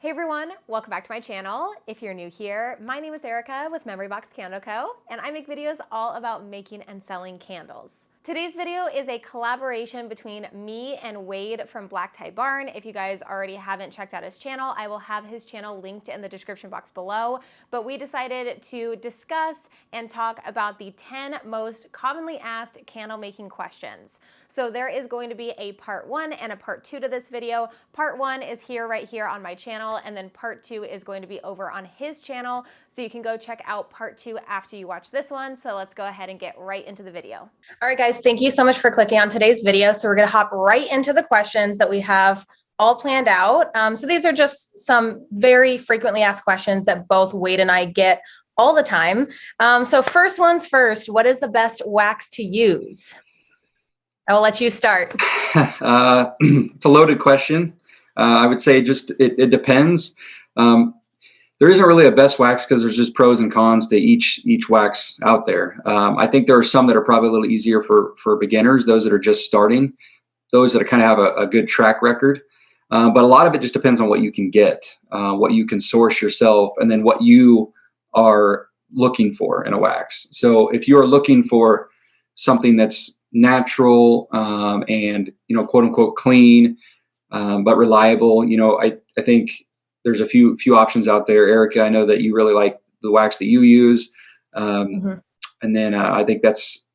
Hey everyone, welcome back to my channel. If you're new here, my name is Erica with Memory Box Candle Co. and I make videos all about making and selling candles. Today's video is a collaboration between me and Wade from Black Tie Barn. If you guys already haven't checked out his channel, I will have his channel linked in the description box below. But we decided to discuss and talk about the 10 most commonly asked candle making questions. So there is going to be a part 1 and a part 2 to this video. Part 1 is right here on my channel, and then part 2 is going to be over on his channel. So you can go check out part 2 after you watch this one. So let's go ahead and get right into the video. All right, guys, thank you so much for clicking on today's video. So we're going to hop right into the questions that we have all planned out. So these are just some very frequently asked questions that both Wade and I get all the time. So first one's first, what is the best wax to use? I will let you start. It's a loaded question. I would say just it depends. There isn't really a best wax because there's just pros and cons to each wax out there. I think there are some that are probably a little easier for beginners, those that are just starting, those that kind of have a good track record. But a lot of it just depends on what you can get, what you can source yourself, and then what you are looking for in a wax. So if you are looking for something that's natural and quote unquote clean but reliable, I think there's a few options out there. Erica, I know that you really like the wax that you use, and then I think that's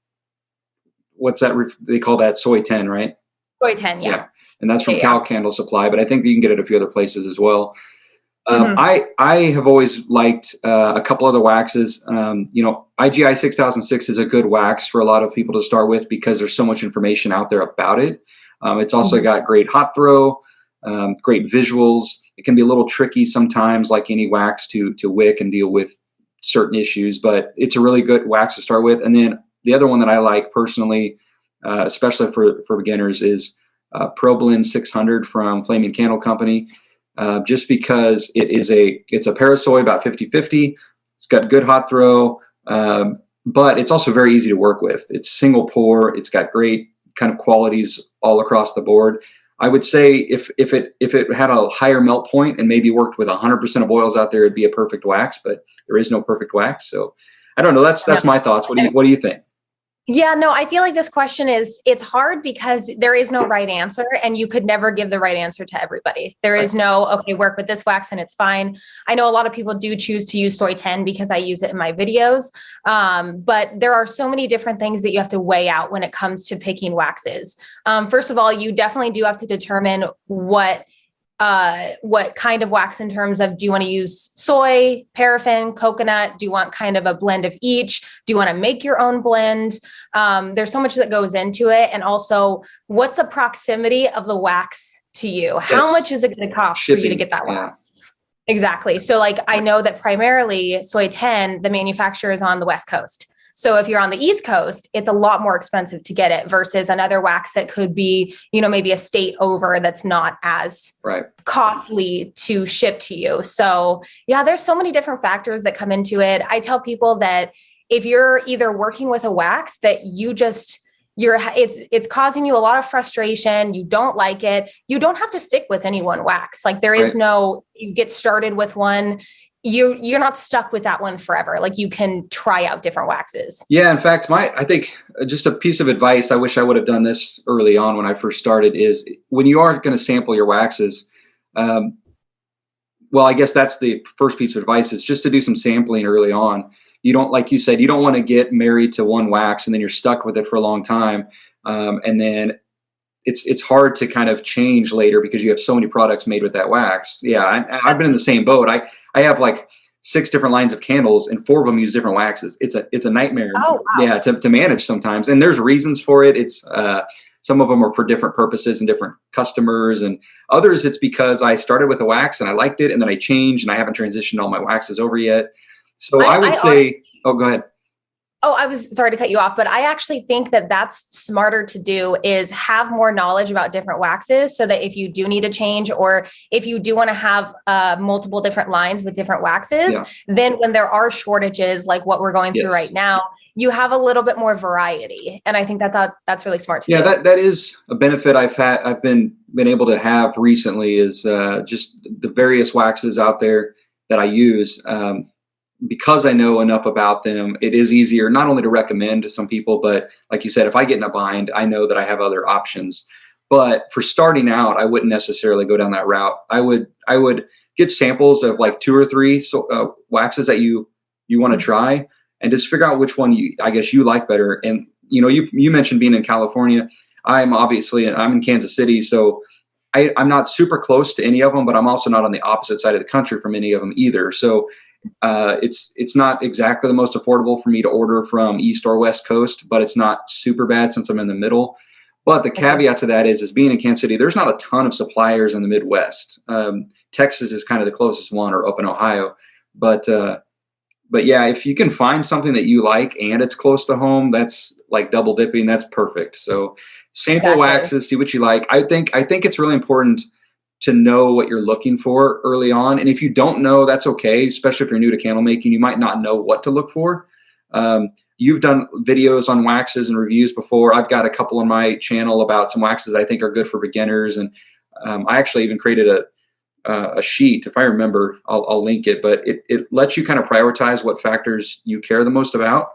they call that soy 10, right? Soy 10, yeah. And that's from Cal Candle Supply, but I think that you can get it a few other places as well. I have always liked a couple other waxes. IGI 6006 is a good wax for a lot of people to start with because there's so much information out there about it. It's also got great hot throw, great visuals. It can be a little tricky sometimes, like any wax, to wick and deal with certain issues, but it's a really good wax to start with. And then the other one that I like personally, especially for beginners, is Pro Blend 600 from Flaming Candle Company. Just because it's a parasoy, about 50-50. It's got good hot throw, but it's also very easy to work with. It's single pour. It's got great kind of qualities all across the board. I would say if it had a higher melt point and maybe worked with 100% of oils out there, it'd be a perfect wax, but there is no perfect wax. So I don't know. That's my thoughts. What do you think? Yeah, no, I feel like this question it's hard because there is no right answer and you could never give the right answer to everybody. There is no, okay, work with this wax and it's fine. I know a lot of people do choose to use soy 10 because I use it in my videos. But there are so many different things that you have to weigh out when it comes to picking waxes. First of all, you definitely do have to determine what kind of wax in terms of, do you want to use soy, paraffin, coconut? Do you want kind of a blend of each? Do you want to make your own blend? There's so much that goes into it. And also, what's the proximity of the wax to you? How much is it going to cost for you to get that wax? Exactly. So like, I know that primarily soy 10, the manufacturer is on the West Coast. So if you're on the East Coast, it's a lot more expensive to get it versus another wax that could be, maybe a state over that's not as costly to ship to you. So yeah, there's so many different factors that come into it. I tell people that if you're either working with a wax that it's causing you a lot of frustration, you don't like it, you don't have to stick with any one wax. Like there is no, you get started with one, you're not stuck with that one forever. Like you can try out different waxes. Yeah. In fact, I think just a piece of advice, I wish I would have done this early on when I first started, is when you are going to sample your waxes, well, I guess that's the first piece of advice, is just to do some sampling early on. You don't, like you said, you don't want to get married to one wax and then you're stuck with it for a long time. And then it's hard to kind of change later because you have so many products made with that wax. Yeah. I've been in the same boat. I have like 6 different lines of candles and 4 of them use different waxes. It's a nightmare. Oh, wow. Yeah. To manage sometimes. And there's reasons for it. It's, some of them are for different purposes and different customers, and others it's because I started with a wax and I liked it and then I changed and I haven't transitioned all my waxes over yet. So I would say, oh, go ahead. Oh, I was sorry to cut you off, but I actually think that that's smarter to do, is have more knowledge about different waxes so that if you do need a change, or if you do want to have multiple different lines with different waxes, then when there are shortages like what we're going through right now, you have a little bit more variety. And I think that's really smart to do. Yeah, that is a benefit I've been been able to have recently is just the various waxes out there that I use. Because I know enough about them, it is easier not only to recommend to some people, but like you said, if I get in a bind, I know that I have other options. But for starting out, I wouldn't necessarily go down that route. I would get samples of like 2 or 3 waxes that you want to try, and just figure out which one I guess you like better. And you mentioned being in California. I'm in Kansas City, so I'm not super close to any of them, but I'm also not on the opposite side of the country from any of them either. So it's not exactly the most affordable for me to order from East or West Coast, but it's not super bad since I'm in the middle. But the caveat to that is being in Kansas City, there's not a ton of suppliers in the Midwest. Texas is kind of the closest one, or up in Ohio. But yeah, if you can find something that you like and it's close to home, that's like double dipping. That's perfect. So sample waxes, see what you like. I think it's really important to know what you're looking for early on. And if you don't know, that's okay. Especially if you're new to candle making, you might not know what to look for. You've done videos on waxes and reviews before. I've got a couple on my channel about some waxes I think are good for beginners. And I actually even created a sheet. If I remember, I'll link it, but it lets you kind of prioritize what factors you care the most about.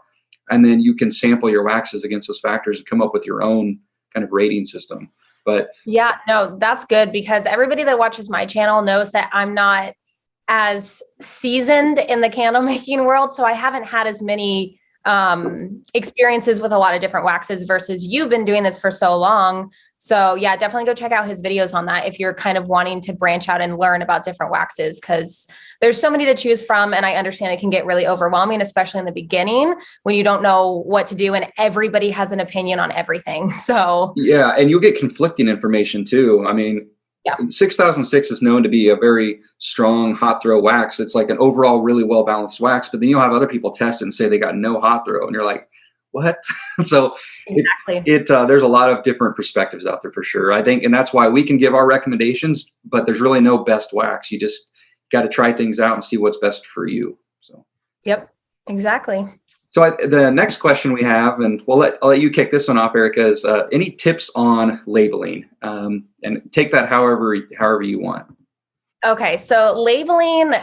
And then you can sample your waxes against those factors and come up with your own kind of rating system. But yeah, no, that's good, because everybody that watches my channel knows that I'm not as seasoned in the candle making world. So I haven't had as many experiences with a lot of different waxes versus you've been doing this for so long. So yeah, definitely go check out his videos on that if you're kind of wanting to branch out and learn about different waxes, because there's so many to choose from. And I understand it can get really overwhelming, especially in the beginning when you don't know what to do and everybody has an opinion on everything. So yeah, and you'll get conflicting information too. I mean, 6006 is known to be a very strong hot throw wax. It's like an overall really well balanced wax, but then you'll have other people test it and say they got no hot throw, and you're like, what? So exactly. There's a lot of different perspectives out there for sure, I think, and that's why we can give our recommendations, but there's really no best wax. You just got to try things out and see what's best for you. So yep, exactly. So the next question we have, and I'll let you kick this one off, Erica, is any tips on labeling? And take that however you want. Okay, so labeling,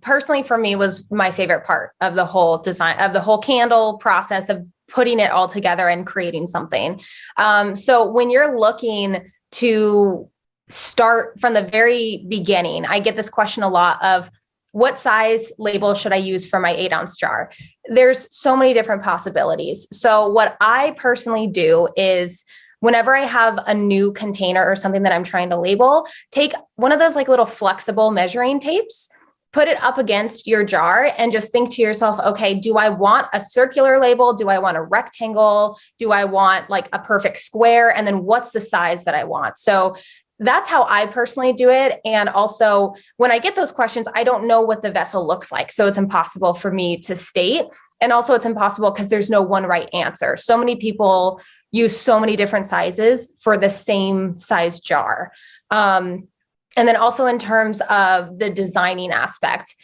personally for me, was my favorite part of the whole design, of the whole candle process of putting it all together and creating something. So when you're looking to start from the very beginning, I get this question a lot of, what size label should I use for my 8-ounce jar? There's so many different possibilities. So what I personally do is, whenever I have a new container or something that I'm trying to label, take one of those like little flexible measuring tapes, put it up against your jar, and just think to yourself, okay, do I want a circular label? Do I want a rectangle? Do I want like a perfect square? And then what's the size that I want? So that's how I personally do it. And also, when I get those questions, I don't know what the vessel looks like. So it's impossible for me to state. And also it's impossible because there's no one right answer. So many people use so many different sizes for the same size jar. And then also in terms of the designing aspect,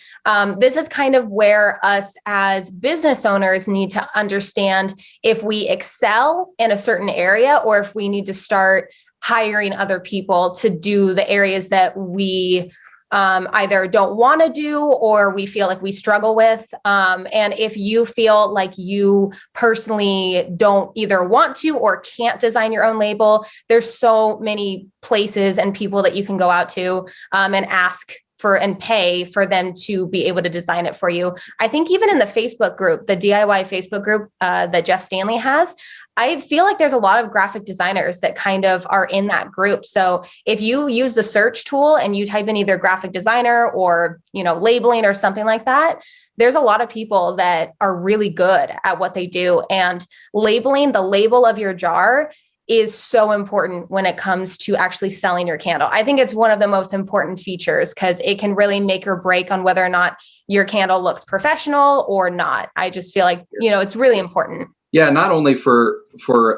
this is kind of where us as business owners need to understand if we excel in a certain area or if we need to start hiring other people to do the areas that we either don't want to do or we feel like we struggle with. And if you feel like you personally don't either want to or can't design your own label, there's so many places and people that you can go out to and ask for and pay for them to be able to design it for you. I think even in the Facebook group, the DIY Facebook group that Jeff Stanley has, I feel like there's a lot of graphic designers that kind of are in that group. So if you use the search tool and you type in either graphic designer or, labeling or something like that, there's a lot of people that are really good at what they do. And labeling, the label of your jar, is so important when it comes to actually selling your candle. I think it's one of the most important features because it can really make or break on whether or not your candle looks professional or not. I just feel like, it's really important. Yeah, not only for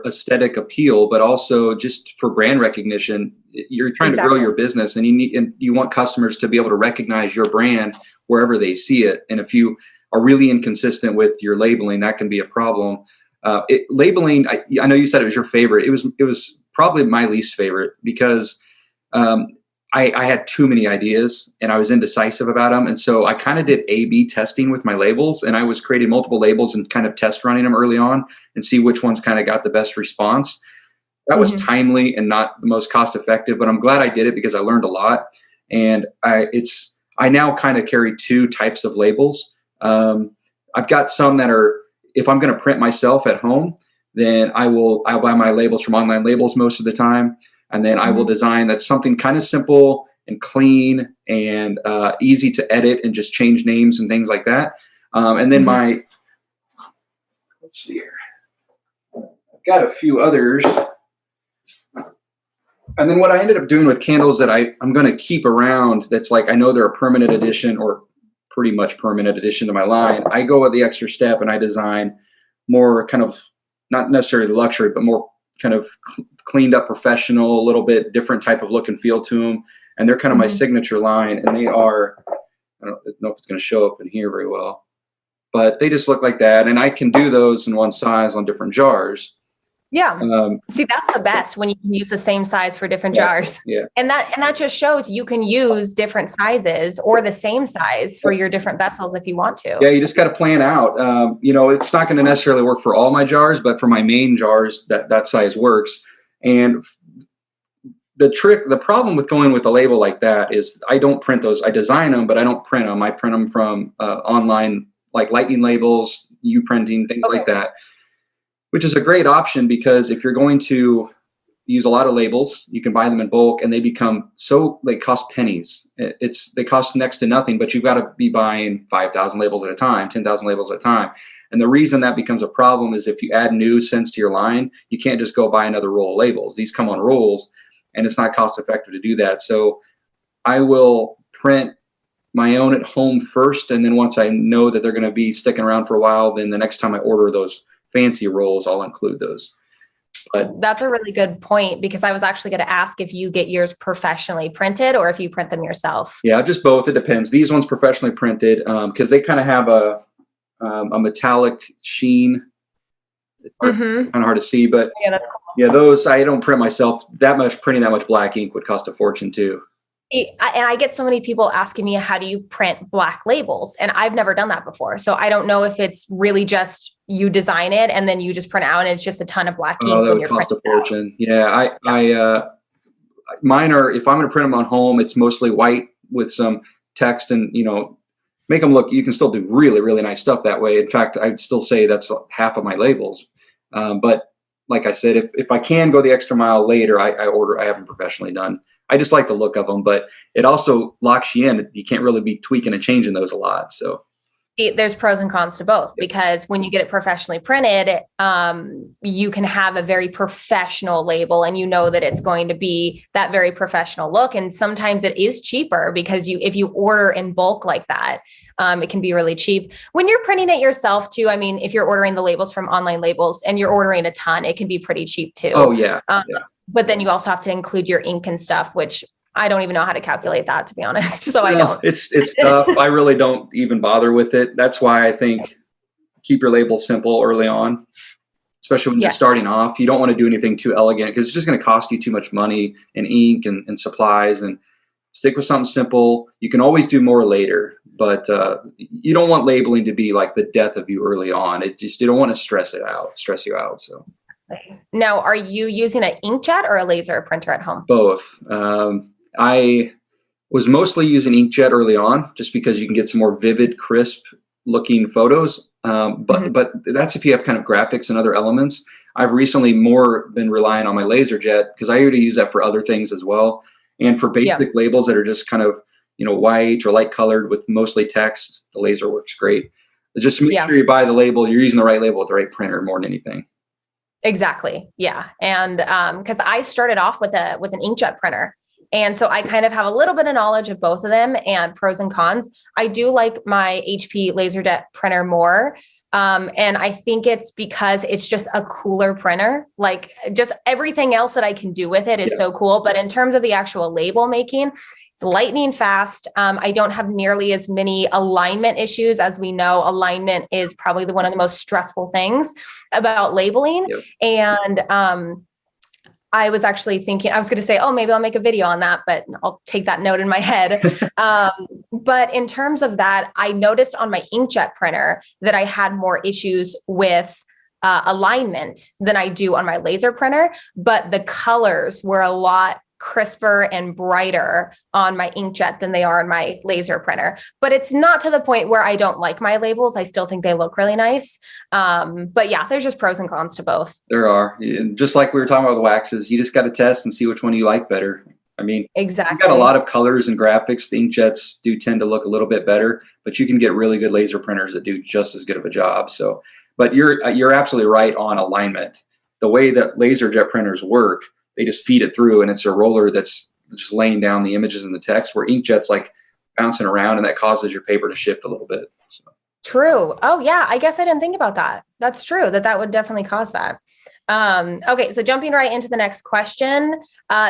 aesthetic appeal, but also just for brand recognition. You're trying to grow your business, and you want customers to be able to recognize your brand wherever they see it. And if you are really inconsistent with your labeling, that can be a problem. Labeling, I know you said it was your favorite. It was probably my least favorite because I had too many ideas and I was indecisive about them. And so I kind of did A/B testing with my labels, and I was creating multiple labels and kind of test running them early on and see which ones kind of got the best response. That was timely and not the most cost effective, but I'm glad I did it because I learned a lot. And I now kind of carry two types of labels. I've got some that are, if I'm going to print myself at home, then I'll buy my labels from Online Labels most of the time. And then I will design that's something kind of simple and clean and easy to edit and just change names and things like that. And then let's see here. I've got a few others. And then what I ended up doing with candles that I'm going to keep around, that's like, I know they're a permanent addition or pretty much permanent addition to my line. I go with the extra step and I design more kind of, not necessarily luxury, but more kind of cleaned up professional, a little bit different type of look and feel to them. And they're kind of my signature line. And they are, I don't know if it's going to show up in here very well, but they just look like that. And I can do those in one size on different jars. Yeah. See, that's the best when you can use the same size for different jars. Yeah. And that just shows you can use different sizes or the same size for your different vessels if you want to. Yeah, you just got to plan out. It's not going to necessarily work for all my jars, but for my main jars, that size works. And the problem with going with a label like that is I don't print those. I design them, but I don't print them. I print them from online, like Lightning Labels, U-printing, things like that. Which is a great option because if you're going to use a lot of labels, you can buy them in bulk and they cost pennies. They cost next to nothing, but you've got to be buying 5,000 labels at a time, 10,000 labels at a time. And the reason that becomes a problem is if you add new scents to your line, you can't just go buy another roll of labels. These come on rolls and it's not cost effective to do that. So I will print my own at home first. And then once I know that they're going to be sticking around for a while, then the next time I order those fancy rolls, I'll include those. But that's a really good point because I was actually going to ask if you get yours professionally printed or if you print them yourself. Yeah, just both. It depends. These ones professionally printed because they kind of have a metallic sheen. It's kind of hard to see, but that's cool. Yeah, those I don't print myself. That much printing that much black ink would cost a fortune too. And I get so many people asking me, how do you print black labels? And I've never done that before. So I don't know if it's really just you design it and then you just print out and it's just a ton of black ink. Oh, that would cost a fortune. Yeah, mine are, if I'm going to print them on home, it's mostly white with some text and, make them look, you can still do really, really nice stuff that way. In fact, I'd still say that's half of my labels. But like I said, if I can go the extra mile later, I have them professionally done. I just like the look of them, but it also locks you in. You can't really be tweaking and changing those a lot. So there's pros and cons to both because when you get it professionally printed, you can have a very professional label and you know that it's going to be that very professional look. And sometimes it is cheaper because if you order in bulk like that, it can be really cheap. When you're printing it yourself too, I mean, if you're ordering the labels from Online Labels and you're ordering a ton, it can be pretty cheap too. Oh yeah. But then you also have to include your ink and stuff, which I don't even know how to calculate that, to be honest. So I don't. It's tough. I really don't even bother with it. That's why I think keep your labels simple early on, especially when you're starting off. You don't want to do anything too elegant because it's just going to cost you too much money and ink and supplies. And stick with something simple. You can always do more later, but you don't want labeling to be like the death of you early on. You don't want to stress you out. So. Now, are you using an inkjet or a laser printer at home? Both. I was mostly using inkjet early on just because you can get some more vivid, crisp looking photos. But that's if you have kind of graphics and other elements. I've recently more been relying on my LaserJet because I already use that for other things as well. And for basic labels that are just kind of, white or light colored with mostly text, the laser works great. But just make sure you buy the label, you're using the right label with the right printer more than anything. Exactly. Yeah. And because I started off with an inkjet printer. And so I kind of have a little bit of knowledge of both of them and pros and cons. I do like my HP LaserJet printer more. And I think it's because it's just a cooler printer. Like just everything else that I can do with it is so cool. But in terms of the actual label making, it's lightning fast. I don't have nearly as many alignment issues. As we know, alignment is probably one of the most stressful things about labeling. And I was actually thinking, I was going to say, oh, maybe I'll make a video on that, but I'll take that note in my head. But in terms of that, I noticed on my inkjet printer that I had more issues with alignment than I do on my laser printer, but the colors were a lot crisper and brighter on my inkjet than they are on my laser printer. But it's not to the point where I don't like my labels. I still think they look really nice. But yeah, there's just pros and cons to both. There are. Just like we were talking about the waxes, you just got to test and see which one you like better. I mean, exactly. You've got a lot of colors and graphics. The inkjets do tend to look a little bit better, but you can get really good laser printers that do just as good of a job. So, but you're absolutely right on alignment. The way that laser jet printers work, they just feed it through, and it's a roller that's just laying down the images and the text, where inkjet's like bouncing around, and that causes your paper to shift a little bit. So. True. Oh yeah, I guess I didn't think about that. That's true. That would definitely cause that. Okay, so jumping right into the next question.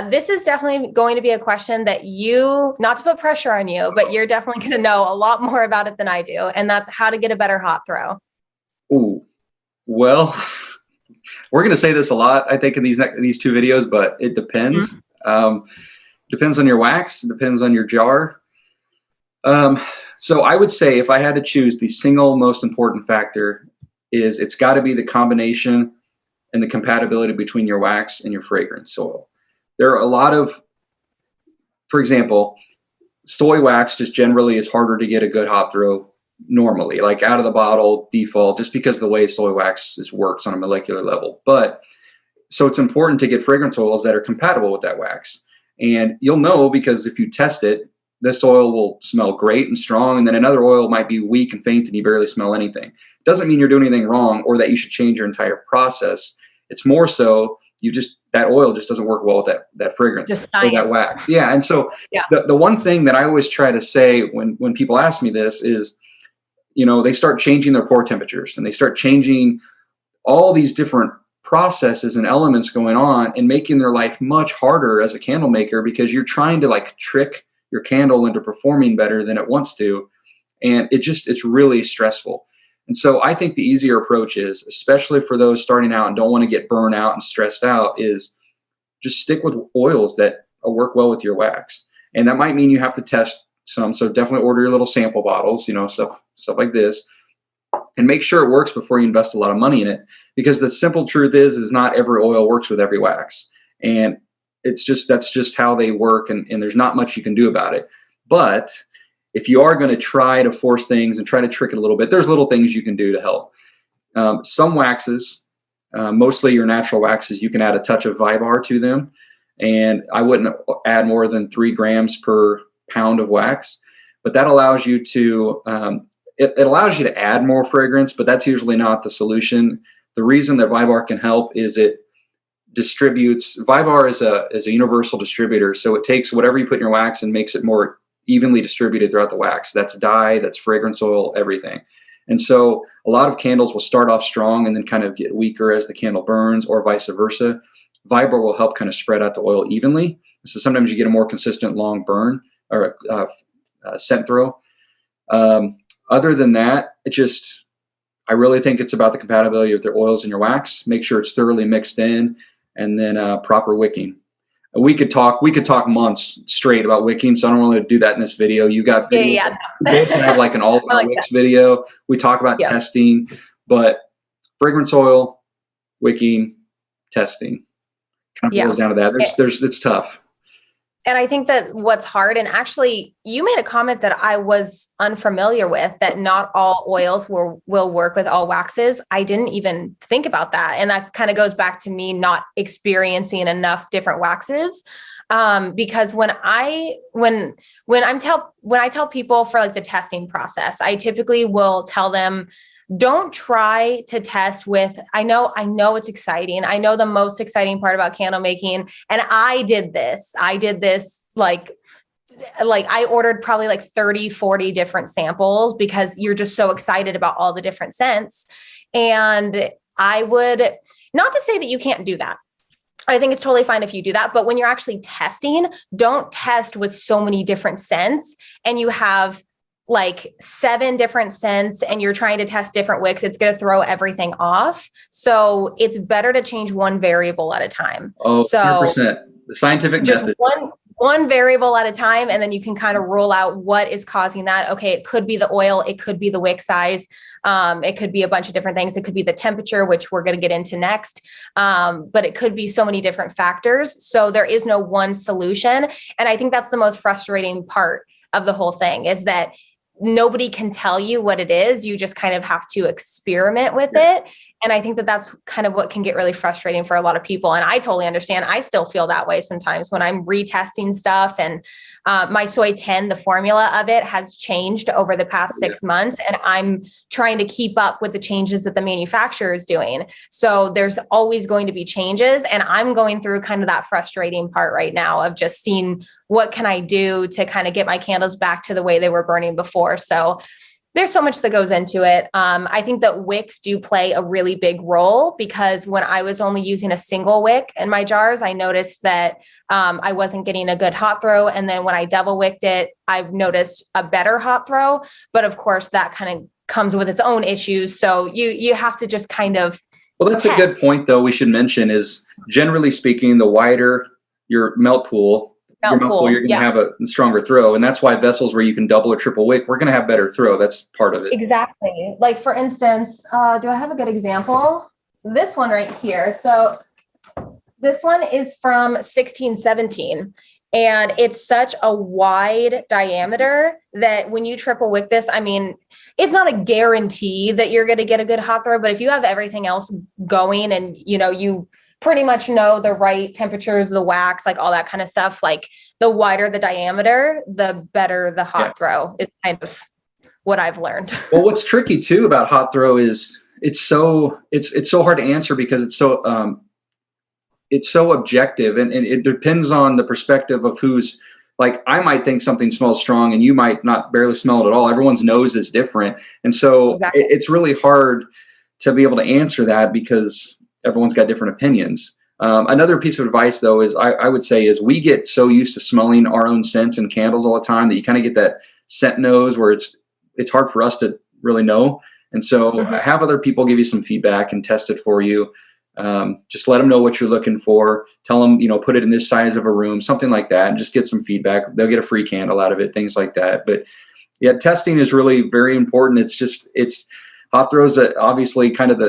This is definitely going to be a question that you, not to put pressure on you, but you're definitely going to know a lot more about it than I do, and that's how to get a better hot throw. Ooh, well. We're going to say this a lot, I think, in these two videos, but it depends. Mm-hmm. Depends on your wax. It depends on your jar. So I would say if I had to choose, the single most important factor is it's got to be the combination and the compatibility between your wax and your fragrance oil. There are a lot of, for example, soy wax just generally is harder to get a good hot throw normally, like out of the bottle default, just because of the way soy wax works on a molecular level. But so it's important to get fragrance oils that are compatible with that wax. And you'll know because if you test it, this oil will smell great and strong, and then another oil might be weak and faint and you barely smell anything. Doesn't mean you're doing anything wrong or that you should change your entire process. It's more so that oil just doesn't work well with that fragrance or that wax. Yeah. And so the one thing that I always try to say when people ask me this is, they start changing their pour temperatures and they start changing all these different processes and elements going on and making their life much harder as a candle maker, because you're trying to like trick your candle into performing better than it wants to. And it's really stressful. And so I think the easier approach is, especially for those starting out and don't want to get burned out and stressed out, is just stick with oils that work well with your wax. And that might mean you have to test some. So definitely order your little sample bottles, stuff like this, and make sure it works before you invest a lot of money in it. Because the simple truth is not every oil works with every wax. And that's just how they work. And there's not much you can do about it. But if you are going to try to force things and try to trick it a little bit, there's little things you can do to help. Some waxes, mostly your natural waxes, you can add a touch of Vibar to them. And I wouldn't add more than 3 grams per pound of wax, but that allows you to, it allows you to add more fragrance, but that's usually not the solution. The reason that Vibar can help is it distributes. Vibar is a universal distributor. So it takes whatever you put in your wax and makes it more evenly distributed throughout the wax. That's dye, that's fragrance oil, everything. And so a lot of candles will start off strong and then kind of get weaker as the candle burns, or vice versa. Vibar will help kind of spread out the oil evenly. So sometimes you get a more consistent long burn or scent throw. Other than that, I really think it's about the compatibility of the oils in your wax. Make sure it's thoroughly mixed in, and then proper wicking. We could talk months straight about wicking, so I don't want to do that in this video. You got video. Yeah. We both have like an all about wicks video. We talk about testing, but fragrance oil, wicking, testing kind of goes down to that. It's tough. And I think that what's hard, and actually you made a comment that I was unfamiliar with, that not all oils will work with all waxes. I didn't even think about that. And that kind of goes back to me not experiencing enough different waxes. Because when I tell people for like the testing process, I typically will tell them, don't try to test with, I know it's exciting. I know the most exciting part about candle making. And I did this like I ordered probably like 30, 40 different samples because you're just so excited about all the different scents. And I would, not to say that you can't do that. I think it's totally fine if you do that. But when you're actually testing, don't test with so many different scents and you have like 7 different scents and you're trying to test different wicks, it's going to throw everything off. So it's better to change one variable at a time. Oh, so 100%. The scientific just method. one variable at a time, and then you can kind of rule out what is causing that. Okay, it could be the oil, it could be the wick size, it could be a bunch of different things. It could be the temperature, which we're going to get into next, but it could be so many different factors. So there is no one solution, and I think that's the most frustrating part of the whole thing, is that nobody can tell you what it is. You just kind of have to experiment with it. And I think that that's kind of what can get really frustrating for a lot of people. And I totally understand. I still feel that way sometimes when I'm retesting stuff. And my soy 10, the formula of it has changed over the past 6 months. And I'm trying to keep up with the changes that the manufacturer is doing. So there's always going to be changes. And I'm going through kind of that frustrating part right now of just seeing what can I do to kind of get my candles back to the way they were burning before. So there's so much that goes into it. I think that wicks do play a really big role, because when I was only using a single wick in my jars, I noticed that I wasn't getting a good hot throw. And then when I double wicked it, I've noticed a better hot throw. But of course, that kind of comes with its own issues. So you have to just kind of Well, that's test. A good point, though, we should mention is, generally speaking, the wider your melt pool, you're going to have a stronger throw. And that's why vessels where you can double or triple wick, we're going to have better throw. That's part of it. Exactly. Like, for instance, do I have a good example? This one right here. So this one is from 1617. And it's such a wide diameter that when you triple wick this, I mean, it's not a guarantee that you're going to get a good hot throw, but if you have everything else going and, you pretty much know the right temperatures, the wax, like all that kind of stuff, like the wider the diameter, the better the hot throw is kind of what I've learned. Well, what's tricky too about hot throw is it's so hard to answer, because it's so objective, and it depends on the perspective of who's, like, I might think something smells strong and you might not barely smell it at all. Everyone's nose is different. And so it's really hard to be able to answer that, because everyone's got different opinions. Another piece of advice, though, is I would say is we get so used to smelling our own scents and candles all the time that you kind of get that scent nose where it's hard for us to really know. And so have other people give you some feedback and test it for you. Just let them know what you're looking for. Tell them, put it in this size of a room, something like that, and just get some feedback. They'll get a free candle out of it, things like that. But yeah, testing is really very important. It's hot throws that obviously kind of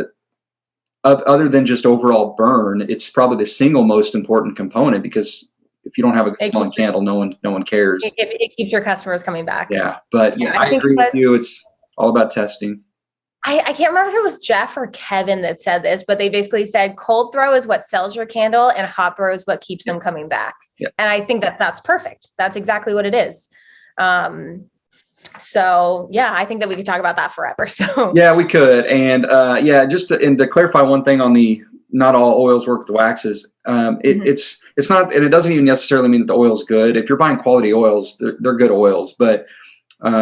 other than just overall burn, it's probably the single most important component, because if you don't have a good smelling candle, no one cares. It keeps your customers coming back. Yeah, but I agree with you. It's all about testing. I can't remember if it was Jeff or Kevin that said this, but they basically said cold throw is what sells your candle and hot throw is what keeps them coming back. Yep. And I think that's perfect. That's exactly what it is. So yeah, I think that we could talk about that forever. So yeah, we could. And just to clarify one thing on the not all oils work with waxes. It's not, and it doesn't even necessarily mean that the oil's good. If you're buying quality oils, they're good oils, but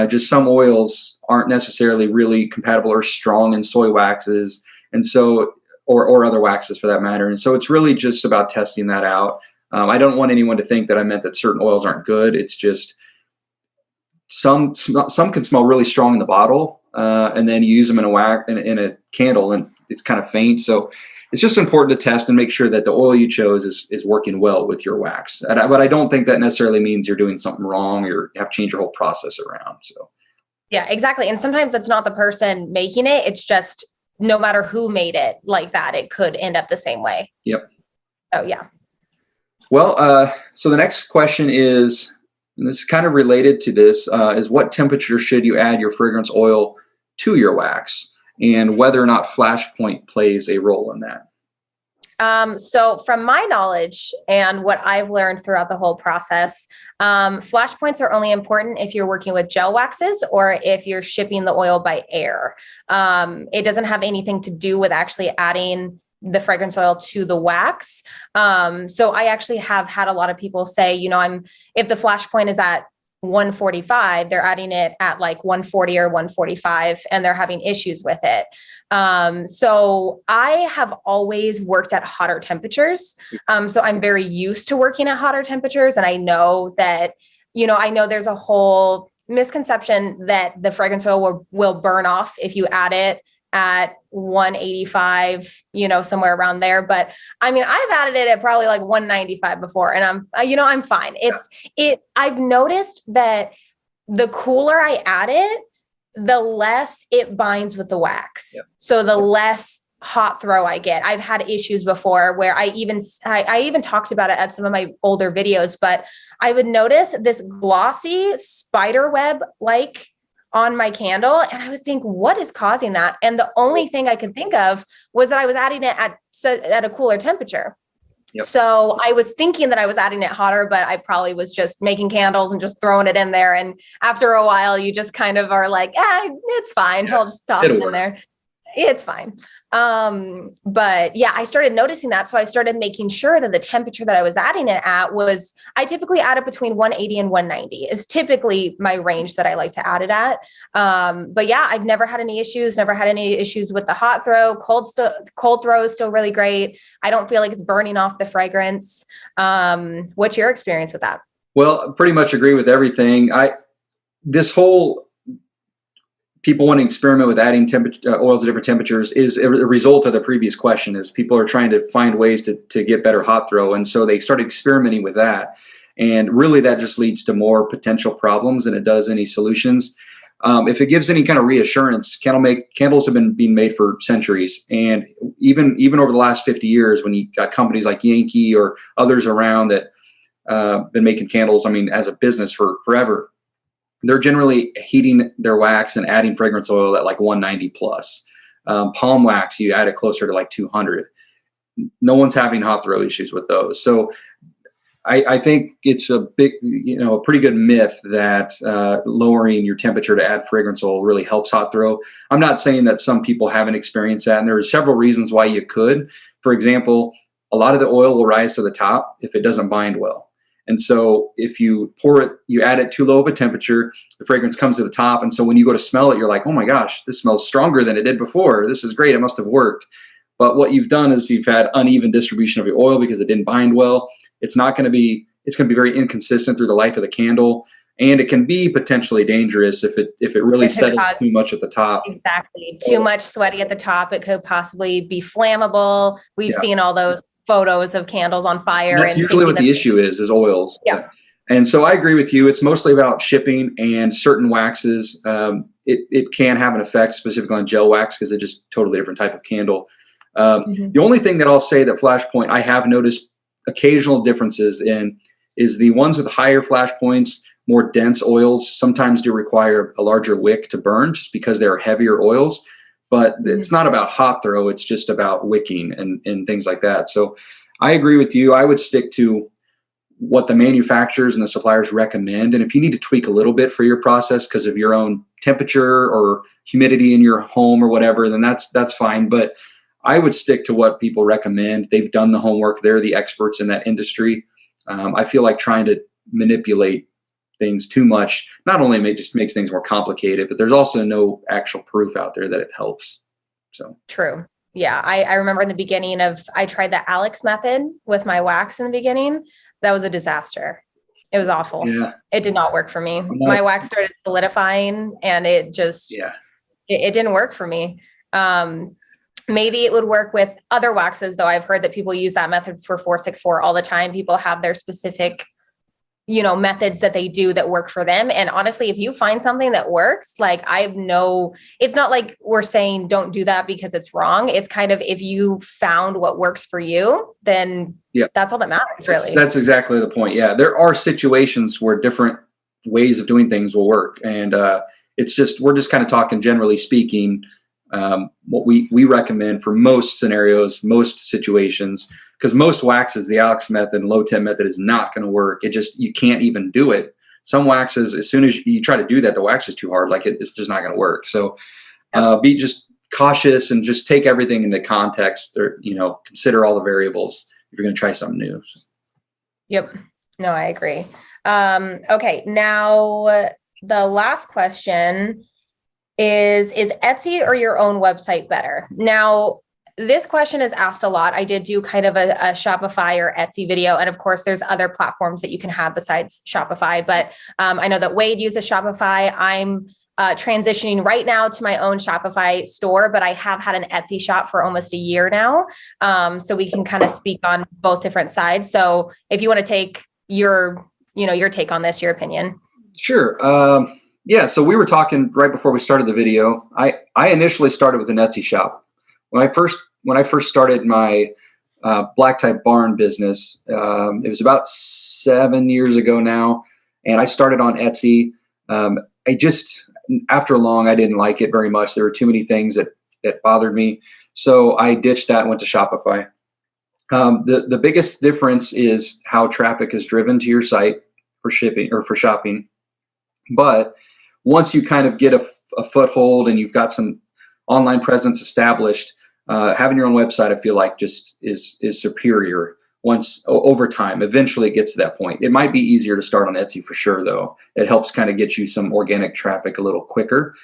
just some oils aren't necessarily really compatible or strong in soy waxes, and so or other waxes for that matter. And so it's really just about testing that out. I don't want anyone to think that I meant that certain oils aren't good. It's just some can smell really strong in the bottle, and then you use them in a candle, and it's kind of faint. So it's just important to test and make sure that the oil you chose is working well with your wax. But I don't think that necessarily means you're doing something wrong or you have to change your whole process around. So yeah, exactly. And sometimes it's not the person making it. It's just no matter who made it like that, it could end up the same way. Yep. Oh yeah. Well, so the next question is, and this is kind of related to this, is what temperature should you add your fragrance oil to your wax, and whether or not flash point plays a role in that? So from my knowledge and what I've learned throughout the whole process, flash points are only important if you're working with gel waxes or if you're shipping the oil by air. It doesn't have anything to do with actually adding the fragrance oil to the wax. So I actually have had a lot of people say, if the flash point is at 145, they're adding it at like 140 or 145, and they're having issues with it. So I have always worked at hotter temperatures. So I'm very used to working at hotter temperatures. And I know that, I know there's a whole misconception that the fragrance oil will burn off if you add it at 185, somewhere around there. But I mean, I've added it at probably like 195 before, and I'm fine. I've noticed that the cooler I add it, the less it binds with the wax. Yep. So the less hot throw I get. I've had issues before where I even talked about it at some of my older videos, but I would notice this glossy spider web like on my candle, and I would think, what is causing that? And the only thing I could think of was that I was adding it at a cooler temperature. Yep. So I was thinking that I was adding it hotter, but I probably was just making candles and just throwing it in there. And after a while, you just kind of are like, it's fine. Yeah, I'll just toss it in there. It's fine. But yeah, I started noticing that. So I started making sure that the temperature that I was adding it at I typically add it between 180 and 190 is typically my range that I like to add it at. But yeah, I've never had any issues with the hot throw. Cold throw is still really great. I don't feel like it's burning off the fragrance. What's your experience with that? Well, pretty much agree with everything. This whole people want to experiment with adding oils at different temperatures is a result of the previous question, is people are trying to find ways to get better hot throw. And so they started experimenting with that. And really that just leads to more potential problems than it does any solutions. If it gives any kind of reassurance, candles have been being made for centuries. And even over the last 50 years, when you got companies like Yankee or others around that been making candles, as a business for forever, they're generally heating their wax and adding fragrance oil at like 190 plus. Palm wax, you add it closer to like 200. No one's having hot throw issues with those. So I think it's a big, a pretty good myth that lowering your temperature to add fragrance oil really helps hot throw. I'm not saying that some people haven't experienced that, and there are several reasons why you could. For example, a lot of the oil will rise to the top if it doesn't bind well. And so if you pour it, you add it too low of a temperature, the fragrance comes to the top. And so when you go to smell it, you're like, oh my gosh, this smells stronger than it did before. This is great. It must have worked. But what you've done is you've had uneven distribution of your oil because it didn't bind well. It's going to be very inconsistent through the life of the candle. And it can be potentially dangerous if it really settles too much at the top. Exactly. Too much sweaty at the top. It could possibly be flammable. We've seen all those photos of candles on fire. And that's usually what the issue is oils. Yeah. And so I agree with you. It's mostly about shipping and certain waxes. It can have an effect specifically on gel wax because it's just totally different type of candle. The only thing that I'll say that Flashpoint I have noticed occasional differences in is the ones with higher flash points, more dense oils sometimes do require a larger wick to burn just because they're heavier oils. But it's not about hot throw. It's just about wicking and things like that. So I agree with you. I would stick to what the manufacturers and the suppliers recommend. And if you need to tweak a little bit for your process because of your own temperature or humidity in your home or whatever, then that's fine. But I would stick to what people recommend. They've done the homework. They're the experts in that industry. I feel like trying to manipulate things too much not only just makes things more complicated, but there's also no actual proof out there that it helps. So true. Yeah. I remember in the beginning I tried the Alex method with my wax in the beginning. That was a disaster. It was awful. Yeah. It did not work for me. My wax started solidifying and it just, it didn't work for me. Maybe it would work with other waxes though. I've heard that people use that method for 464 all the time. People have their specific methods that they do that work for them. And honestly, if you find something that works, it's not like we're saying don't do that because it's wrong. It's kind of, if you found what works for you, then that's all that matters, really. That's exactly the point. Yeah. There are situations where different ways of doing things will work. And we're just kind of talking generally speaking, what we recommend for most scenarios, most situations, because most waxes, the Alex method and low temp method is not going to work. You can't even do it. Some waxes, as soon as you try to do that, the wax is too hard. It's just not going to work. So be just cautious and just take everything into context or, consider all the variables if you're going to try something new. Yep. No, I agree. Okay. Now the last question is Etsy or your own website better? Now, this question is asked a lot. I did do kind of a Shopify or Etsy video. And of course, there's other platforms that you can have besides Shopify. But I know that Wade uses Shopify. I'm transitioning right now to my own Shopify store, but I have had an Etsy shop for almost a year now. So we can kind of speak on both different sides. So if you want to take your take on this, your opinion. Sure. Yeah. So we were talking right before we started the video. I initially started with an Etsy shop. When I first started my black type barn business, it was about 7 years ago now, and I started on Etsy. After long, I didn't like it very much. There were too many things that bothered me, so I ditched that and went to Shopify. The biggest difference is how traffic is driven to your site for shipping or for shopping. But once you kind of get a foothold and you've got some online presence established, having your own website, I feel like just is superior once over time. Eventually it gets to that point. It might be easier to start on Etsy for sure, though. It helps kind of get you some organic traffic a little quicker.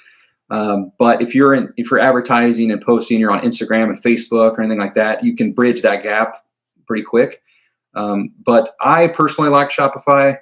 But if you're advertising and posting, you're on Instagram and Facebook or anything like that, you can bridge that gap pretty quick. But I personally like Shopify.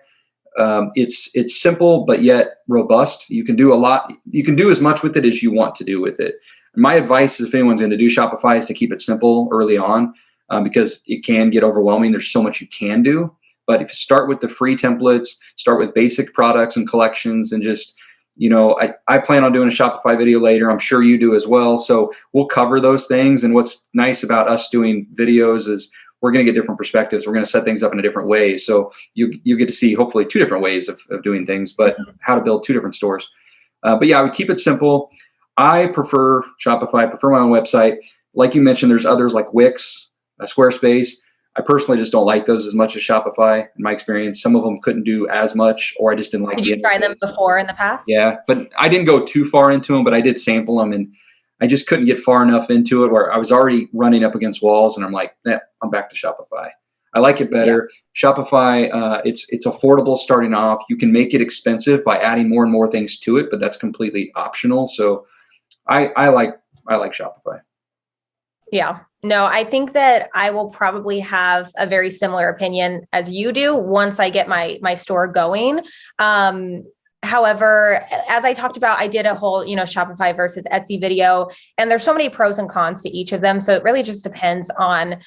It's simple, but yet robust. You can do a lot. You can do as much with it as you want to do with it. My advice, if anyone's going to do Shopify, is to keep it simple early on, because it can get overwhelming. There's so much you can do. But if you start with the free templates, start with basic products and collections, and just, I plan on doing a Shopify video later. I'm sure you do as well. So we'll cover those things. And what's nice about us doing videos is we're going to get different perspectives. We're going to set things up in a different way. So you get to see hopefully two different ways of doing things, but how to build two different stores. But yeah, I would keep it simple. I prefer Shopify. I prefer my own website. Like you mentioned, there's others like Wix, Squarespace. I personally just don't like those as much as Shopify. In my experience, some of them couldn't do as much, or I just didn't like. Did you try them before in the past? Yeah, but I didn't go too far into them, but I did sample them, and I just couldn't get far enough into it where I was already running up against walls, and I'm like, I'm back to Shopify. I like it better. Yeah. Shopify, it's affordable starting off. You can make it expensive by adding more and more things to it, but that's completely optional. So I like Shopify. Yeah. No, I think that I will probably have a very similar opinion as you do once I get my store going. However, as I talked about, I did a whole, Shopify versus Etsy video, and there's so many pros and cons to each of them. So it really just depends on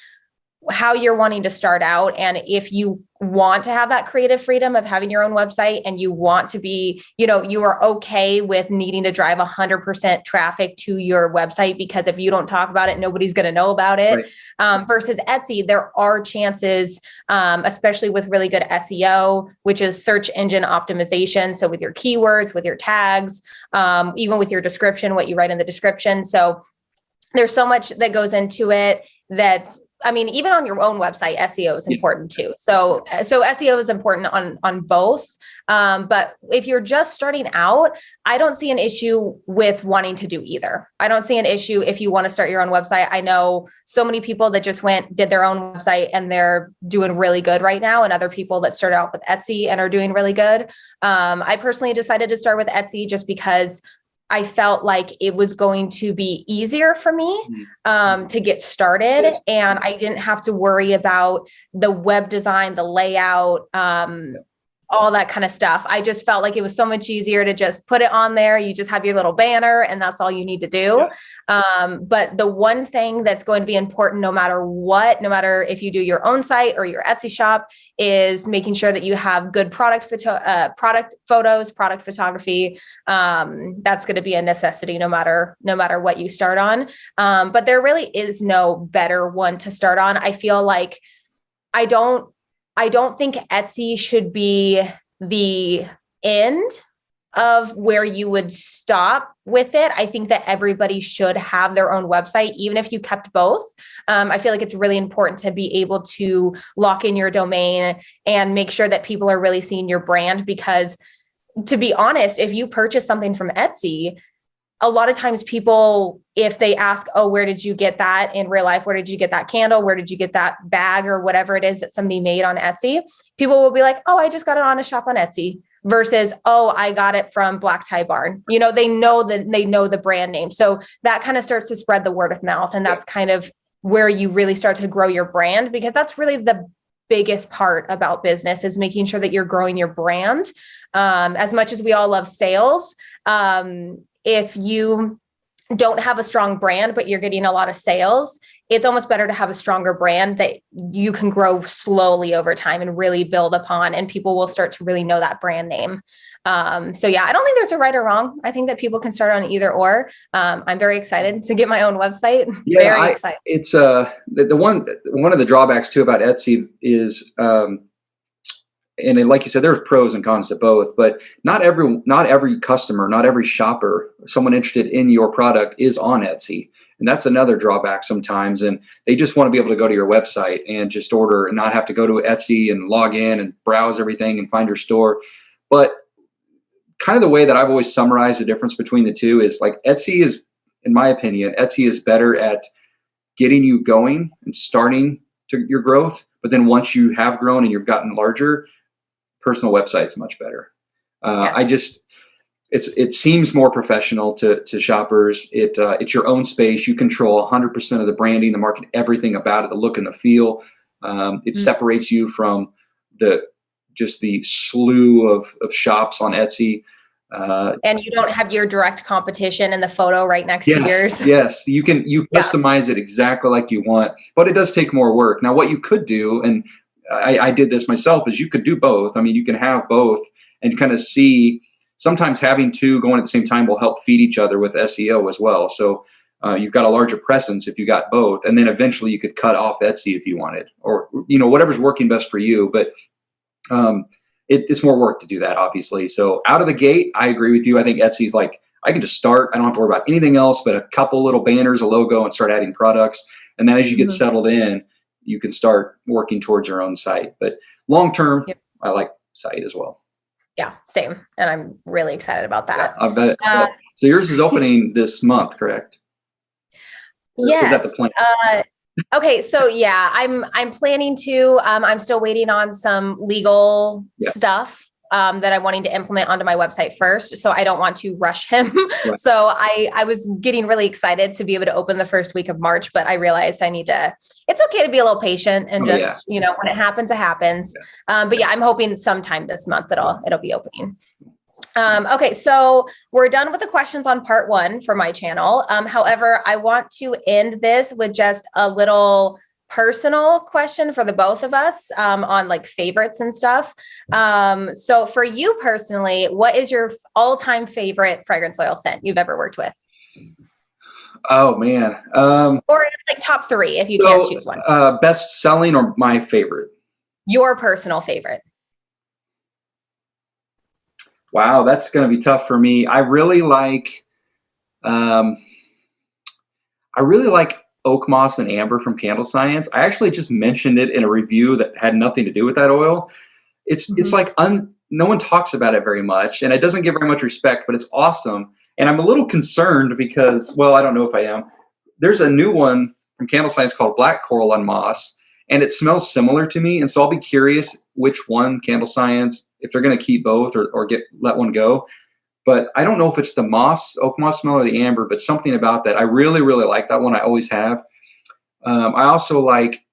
how you're wanting to start out. And if you want to have that creative freedom of having your own website, and you want to be, you are okay with needing to drive 100% traffic to your website, because if you don't talk about it, nobody's going to know about it. Right. Versus Etsy, there are chances, especially with really good SEO, which is search engine optimization. So with your keywords, with your tags, even with your description, what you write in the description. So there's so much that goes into it even on your own website, SEO is important too. So SEO is important on both. But if you're just starting out, I don't see an issue with wanting to do either. I don't see an issue if you want to start your own website. I know so many people that just did their own website, and they're doing really good right now, and other people that started out with Etsy and are doing really good. I personally decided to start with Etsy just because I felt like it was going to be easier for me to get started, and I didn't have to worry about the web design, the layout, all that kind of stuff. I just felt like it was so much easier to just put it on there. You just have your little banner, and that's all you need to do. But the one thing that's going to be important, no matter if you do your own site or your Etsy shop, is making sure that you have good product photos, product photography. That's going to be a necessity no matter what you start on. But there really is no better one to start on. I feel like I don't think Etsy should be the end of where you would stop with it. I think that everybody should have their own website, even if you kept both. I feel like it's really important to be able to lock in your domain and make sure that people are really seeing your brand, because to be honest, if you purchase something from Etsy, a lot of times people, if they ask, oh, where did you get that in real life? Where did you get that candle? Where did you get that bag or whatever it is that somebody made on Etsy? People will be like, oh, I just got it on a shop on Etsy, versus, oh, I got it from Black Tie Barn. They know the brand name. So that kind of starts to spread the word of mouth. And that's kind of where you really start to grow your brand, because that's really the biggest part about business, is making sure that you're growing your brand. As much as we all love sales, if you don't have a strong brand, but you're getting a lot of sales, it's almost better to have a stronger brand that you can grow slowly over time and really build upon, and people will start to really know that brand name. So yeah, I don't think there's a right or wrong. I think that people can start on either or. I'm very excited to get my own website. Yeah, very excited. It's the one of the drawbacks too about Etsy is, and like you said, there's pros and cons to both, but not every customer, not every shopper, someone interested in your product is on Etsy. And that's another drawback sometimes. And they just want to be able to go to your website and just order and not have to go to Etsy and log in and browse everything and find your store. But kind of the way that I've always summarized the difference between the two is, like, Etsy is, in my opinion, Etsy is better at getting you going and starting to your growth. But then once you have grown and you've gotten larger, personal website's much better. Yes. It seems more professional to shoppers. It's your own space. You control 100% of the branding, the market, everything about it, the look and the feel. It separates you from the slew of shops on Etsy. And you don't have your direct competition in the photo right next to yours. Yes, you customize it exactly like you want, but it does take more work. Now, what you could do, and I did this myself, is you could do both. I mean, you can have both and kind of see. Sometimes having two going at the same time will help feed each other with SEO as well. So you've got a larger presence if you got both, and then eventually you could cut off Etsy if you wanted, or whatever's working best for you. But it's more work to do that, obviously. So out of the gate, I agree with you. I think Etsy's like, I can just start. I don't have to worry about anything else but a couple little banners, a logo, and start adding products. And then as you get settled in, you can start working towards your own site. But long term, I like site as well. Yeah, same. And I'm really excited about that. Yeah, I bet. So yours is opening this month, correct? Yes. Is that the plan? Okay. So yeah, I'm planning to, I'm still waiting on some legal stuff that I'm wanting to implement onto my website first. So I don't want to rush him. Right. So I was getting really excited to be able to open the first week of March, but I realized it's okay to be a little patient and when it happens, it happens. Yeah. But yeah, I'm hoping sometime this month it'll be opening. Okay. So we're done with the questions on part 1 for my channel. However, I want to end this with just a little personal question for the both of us on like favorites and stuff. So for you personally, what is your all-time favorite fragrance oil scent you've ever worked with? Oh man. Or like top 3 if you can't choose one. Best selling or my favorite? Your personal favorite. Wow, that's going to be tough for me. I really like Oak Moss and Amber from Candle Science. I actually just mentioned it in a review that had nothing to do with that oil. It's like no one talks about it very much, and it doesn't get very much respect, but it's awesome. And I'm a little concerned because, well, I don't know if I am. There's a new one from Candle Science called Black Coral on Moss, and it smells similar to me. And so I'll be curious which one, Candle Science, if they're going to keep both or let one go. But I don't know if it's the oak moss smell or the amber, but something about that. I really, really like that one. I always have. I also like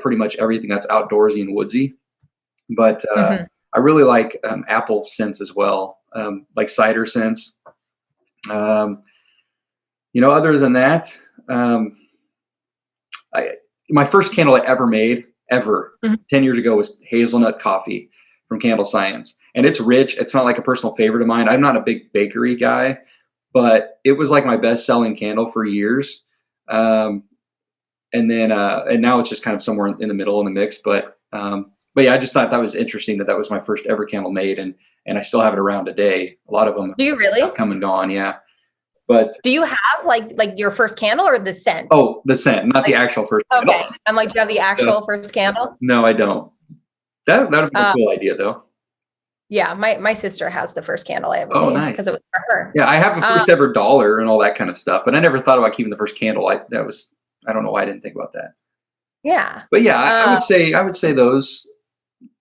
pretty much everything that's outdoorsy and woodsy, but I really like apple scents as well, like cider scents. Other than that, my first candle I ever made, 10 years ago, was hazelnut coffee from Candle Science. And it's rich. It's not like a personal favorite of mine. I'm not a big bakery guy, but it was like my best selling candle for years. And now it's just kind of somewhere in the middle in the mix. But yeah, I just thought that was interesting that was my first ever candle made. And I still have it around today. A lot of them. Do you really? Have come and gone. Yeah. But do you have like your first candle or the scent? Oh, the scent, not the actual first candle. Okay. I'm like, do you have the actual first candle? No, I don't. That would be a cool idea though. Yeah, my sister has the first candle I ever made because it was for her. Yeah, I have a first ever dollar and all that kind of stuff, but I never thought about keeping the first candle. I don't know why I didn't think about that. Yeah. But yeah, I would say those.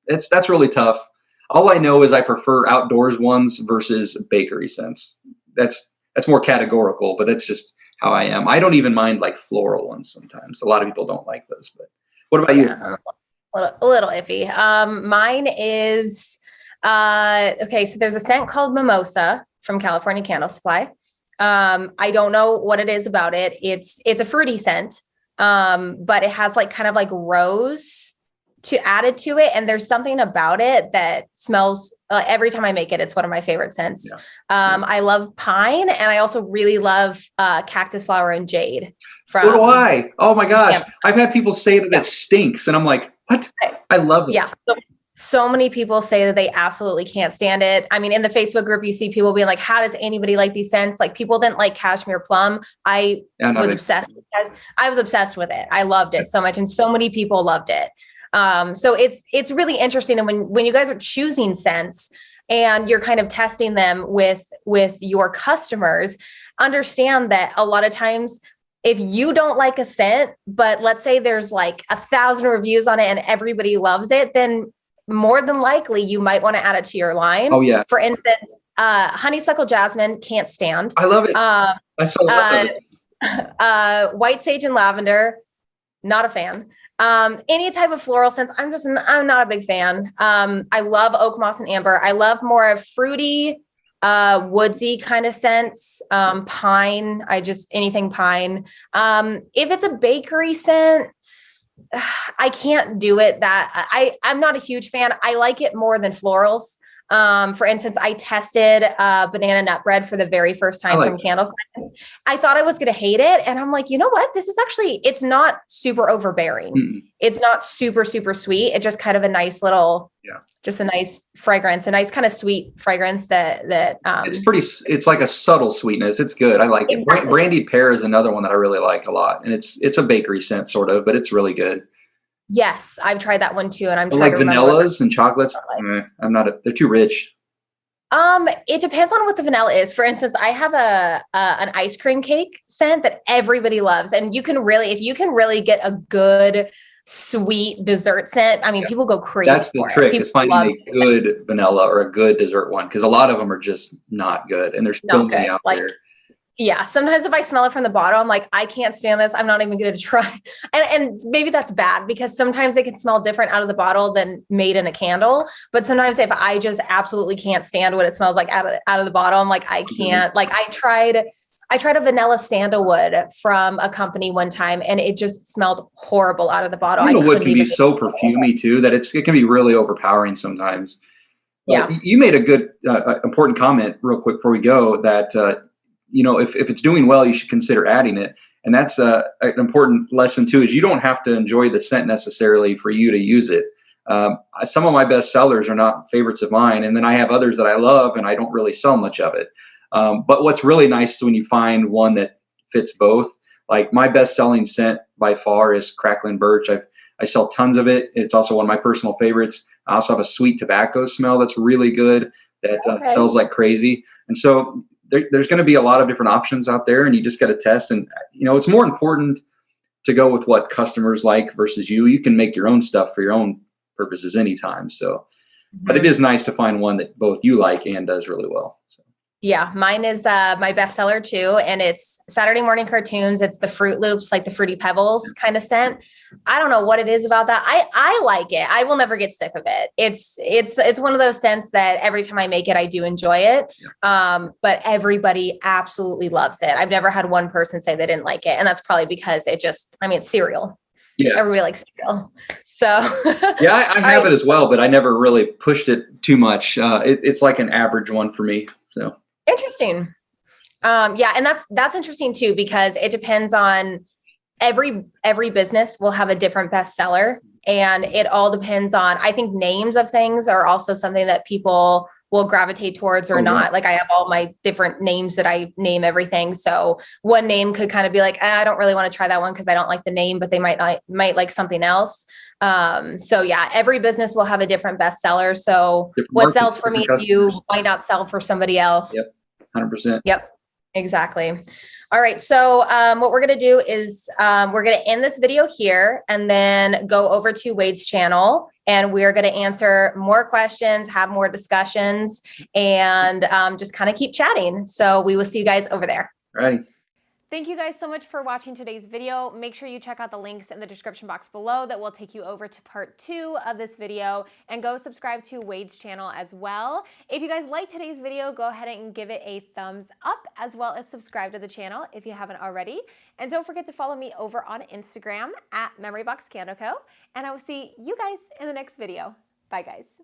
That's really tough. All I know is I prefer outdoors ones versus bakery scents. That's more categorical, but it's just how I am. I don't even mind like floral ones sometimes. A lot of people don't like those, but what about you? A little iffy. Mine is, okay, so there's a scent called Mimosa from California Candle Supply. I don't know what it is about it. It's a fruity scent, but it has like kind of like rose added to it. And there's something about it that smells, every time I make it, it's one of my favorite scents. Yeah. I love pine, and I also really love cactus flower and jade. So do I. Oh my gosh. Yeah. I've had people say that it stinks, and I'm like, what? I love it. Yeah. So many people say that they absolutely can't stand it. I mean, in the Facebook group, you see people being like, how does anybody like these scents? Like, people didn't like cashmere plum. I was obsessed with it. I loved it so much. And so many people loved it. So it's really interesting. And when you guys are choosing scents and you're kind of testing them with your customers, understand that a lot of times, if you don't like a scent, but let's say there's like 1,000 reviews on it and everybody loves it, then more than likely you might want to add it to your line. Oh yeah. For instance, honeysuckle jasmine, can't stand. I love it. I so love it. White sage and lavender, not a fan. Any type of floral scents, I'm not a big fan. I love oak moss and amber. I love more of fruity, woodsy kind of scents. Pine, anything pine. If it's a bakery scent, I can't do it. I'm not a huge fan. I like it more than florals. For instance, I tested banana nut bread for the very first time from Candle Science. I thought I was going to hate it. And I'm like, you know what? This is actually, it's not super overbearing. Mm-mm. It's not super, super sweet. It's just kind of a nice little, just a nice fragrance, a nice kind of sweet fragrance that it's like a subtle sweetness. It's good. I like it. Brandied pear is another one that I really like a lot. And it's a bakery scent sort of, but it's really good. Yes, I've tried that one too, and I'm trying to vanillas and chocolates. I'm not. They're too rich. It depends on what the vanilla is. For instance, I have an ice cream cake scent that everybody loves, and if you can really get a good sweet dessert scent, I mean, people go crazy. That's the trick, is finding a good vanilla or a good dessert one, because a lot of them are just not good, and there's so many out there. Yeah. Sometimes if I smell it from the bottle, I'm like, I can't stand this. I'm not even going to try. And maybe that's bad, because sometimes it can smell different out of the bottle than made in a candle. But sometimes if I just absolutely can't stand what it smells like out of the bottle, I'm like, I can't. Like, I tried a vanilla sandalwood from a company one time, and it just smelled horrible out of the bottle. Sandalwood can be so perfumey too that it can be really overpowering sometimes. Yeah. You made a good, important comment real quick before we go that, if it's doing well, you should consider adding it. And that's an important lesson too, is you don't have to enjoy the scent necessarily for you to use it. Some of my best sellers are not favorites of mine. And then I have others that I love and I don't really sell much of it. But what's really nice is when you find one that fits both. Like, my best selling scent by far is crackling birch. I sell tons of it. It's also one of my personal favorites. I also have a sweet tobacco smell that's really good that sells like crazy. And so there's going to be a lot of different options out there, and you just got to test. And, it's more important to go with what customers like versus you. You can make your own stuff for your own purposes anytime. So, but it is nice to find one that both you like and does really well. So. Yeah, mine is my bestseller too. And it's Saturday Morning Cartoons. It's the Fruit Loops, like the Fruity Pebbles kind of scent. I don't know what it is about that. I like it. I will never get sick of it. It's one of those scents that every time I make it, I do enjoy it. But everybody absolutely loves it. I've never had one person say they didn't like it. And that's probably because it's cereal. Yeah. Everybody likes cereal. So yeah, I have it as well, but I never really pushed it too much. It's like an average one for me. So interesting. Yeah. And that's interesting too, because it depends on every business will have a different bestseller, and it all depends on, I think, names of things are also something that people will gravitate towards or not. Like, I have all my different names that I name everything. So one name could kind of be like, I don't really want to try that one because I don't like the name, but they might like something else. So yeah, every business will have a different bestseller. So what sells for me, you might not sell for somebody else. Yep. 100%. Yep. Exactly. All right. So what we're going to do is we're going to end this video here and then go over to Wade's channel, and we're going to answer more questions, have more discussions, and just kind of keep chatting. So we will see you guys over there. All right. Thank you guys so much for watching today's video. Make sure you check out the links in the description box below that will take you over to part 2 of this video, and go subscribe to Wade's channel as well. If you guys liked today's video, go ahead and give it a thumbs up, as well as subscribe to the channel if you haven't already. And don't forget to follow me over on Instagram at MemoryBoxCandoCo, and I will see you guys in the next video. Bye guys.